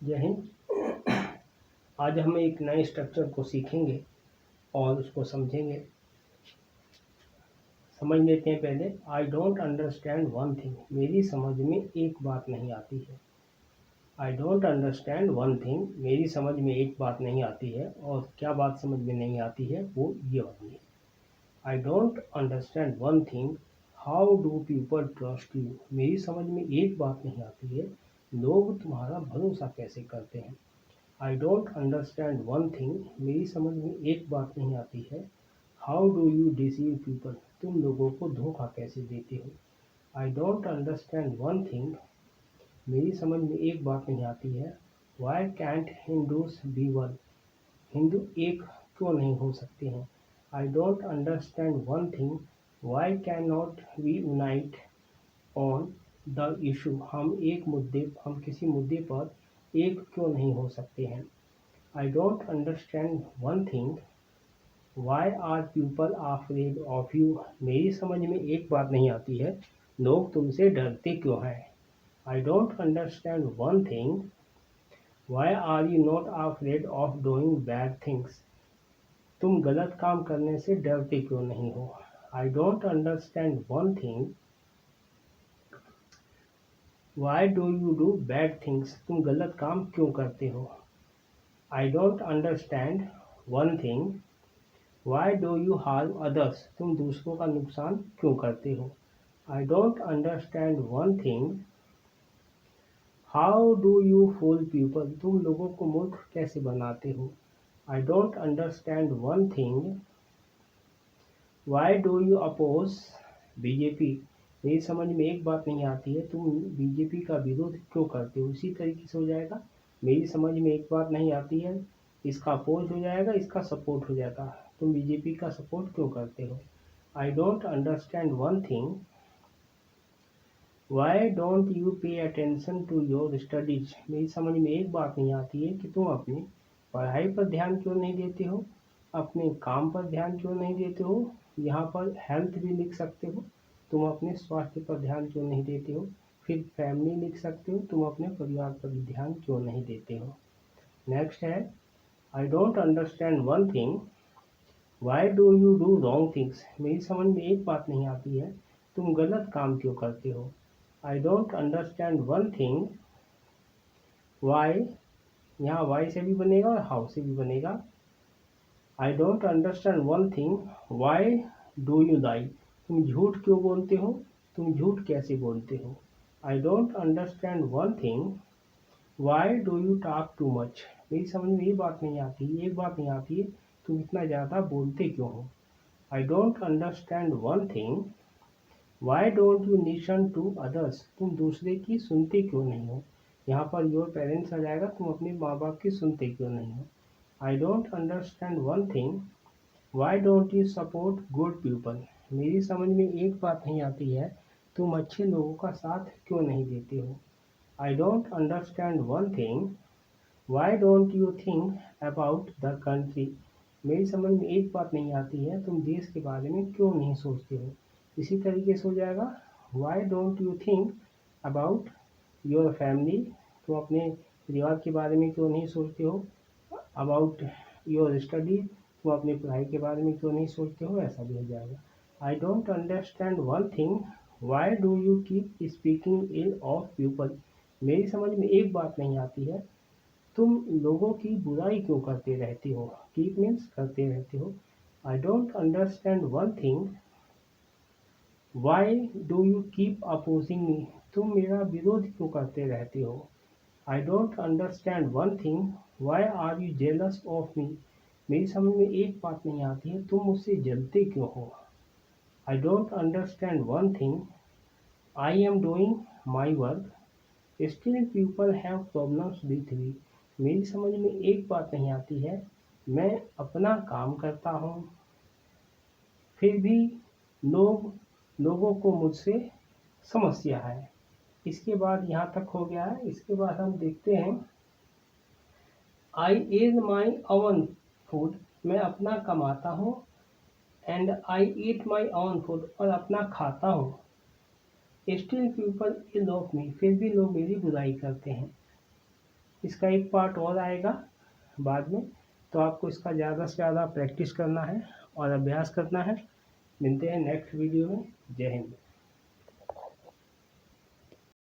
जय हिंद। आज हम एक नए स्ट्रक्चर को सीखेंगे और उसको समझेंगे। समझ लेते हैं पहले। आई डोंट अंडरस्टैंड वन थिंग, मेरी समझ में एक बात नहीं आती है। आई डोंट अंडरस्टैंड वन थिंग, मेरी समझ में एक बात नहीं आती है। और क्या बात समझ में नहीं आती है, वो ये वाली है। आई don't understand one thing, how do people trust you, मेरी समझ में एक बात नहीं आती है, लोग तुम्हारा भरोसा कैसे करते हैं। I don't understand one thing, मेरी समझ में एक बात नहीं आती है, how do you deceive people, तुम लोगों को धोखा कैसे देते हो। I don't understand one thing, मेरी समझ में एक बात नहीं आती है, why can't Hindus be one, Hindu एक क्यों नहीं हो सकते हैं। I don't understand one thing, why can not we unite on the issue, हम किसी मुद्दे पर एक क्यों नहीं हो सकते हैं। I don't understand one thing, why are people afraid of you, मेरी समझ में एक बात नहीं आती है, लोग तुमसे डरते क्यों हैं। I don't understand one thing, why are you not afraid of doing bad things, तुम गलत काम करने से डरते क्यों नहीं हो। I don't understand one thing, why do you do bad things, तुम गलत काम क्यों करते हो। I don't understand one thing, why do you harm others, तुम दूसरों का नुकसान क्यों करते हो। I don't understand one thing, how do you fool people, तुम लोगों को मूर्ख कैसे बनाते हो। I don't understand one thing, why do you oppose BJP, मेरी समझ में एक बात नहीं आती है, तुम बीजेपी का विरोध क्यों करते हो। इसी तरीके से हो जाएगा, मेरी समझ में एक बात नहीं आती है, इसका अपोज हो जाएगा, इसका सपोर्ट हो जाएगा, तुम बीजेपी का सपोर्ट क्यों करते हो। I don't understand one thing, why don't you pay attention to your studies, मेरी समझ में एक बात नहीं आती है कि तुम अपनी पढ़ाई पर ध्यान क्यों नहीं देते हो, अपने काम पर ध्यान क्यों नहीं देते हो। यहाँ पर हेल्थ भी लिख सकते हो, तुम अपने स्वास्थ्य पर ध्यान क्यों नहीं देते हो। फिर फैमिली लिख सकते हो, तुम अपने परिवार पर भी ध्यान क्यों नहीं देते हो। नेक्स्ट है, आई don't understand one thing, why do you do wrong things, मेरी समझ में एक बात नहीं आती है, तुम गलत काम क्यों करते हो। I don't understand one thing, why, यहाँ वाई से भी बनेगा और हाउ से भी बनेगा। I don't understand one thing, why do you lie, तुम झूठ क्यों बोलते हो, तुम झूठ कैसे बोलते हो। I don't understand one thing, why do you talk too much, मेरी समझ में ये बात नहीं आती, एक बात नहीं आती है, तुम इतना ज़्यादा बोलते क्यों हो। I don't understand one thing, why don't you listen to others, तुम दूसरे की सुनते क्यों नहीं हो। यहाँ पर योर पेरेंट्स आ जाएगा, तुम अपने माँ बाप की सुनते क्यों नहीं हो। I don't understand one thing, why don't you support good people, मेरी समझ में एक बात नहीं आती है, तुम अच्छे लोगों का साथ क्यों नहीं देते हो। I don't understand one thing, why don't you think about the country, मेरी समझ में एक बात नहीं आती है, तुम देश के बारे में क्यों नहीं सोचते हो। इसी तरीके से हो जाएगा, Y don't you think about your family, तुम अपने परिवार के बारे में क्यों नहीं सोचते हो। अबाउट योर स्टडी, तुम अपनी पढ़ाई के बारे में क्यों नहीं सोचते हो, ऐसा भी हो जाएगा। I don't understand one thing, why do you keep speaking ill of people, मेरी समझ में एक बात नहीं आती है, तुम लोगों की बुराई क्यों करते रहते हो। कीप मीन्स करते रहते हो। I don't understand one thing, why do you keep opposing me, तुम मेरा विरोध क्यों करते रहते हो। I don't understand one thing, why are you jealous of me, मेरी समझ में एक बात नहीं आती है, तुम मुझसे जलते क्यों हो। I don't understand one thing, I am doing my work, still people have problems with me, मेरी समझ में एक बात नहीं आती है, मैं अपना काम करता हूँ, फिर भी लोगों को मुझसे समस्या है। इसके बाद यहाँ तक हो गया है। इसके बाद हम देखते हैं, आई ईट माई ओवन फूड, मैं अपना कमाता हूँ, and I eat my own food, और अपना खाता हूँ, still people ill of me, फिर भी लोग मेरी बुराई करते हैं। इसका एक पार्ट और आएगा बाद में, तो आपको इसका ज़्यादा से ज़्यादा प्रैक्टिस करना है और अभ्यास करना है। मिलते हैं नेक्स्ट वीडियो में। जय हिंद।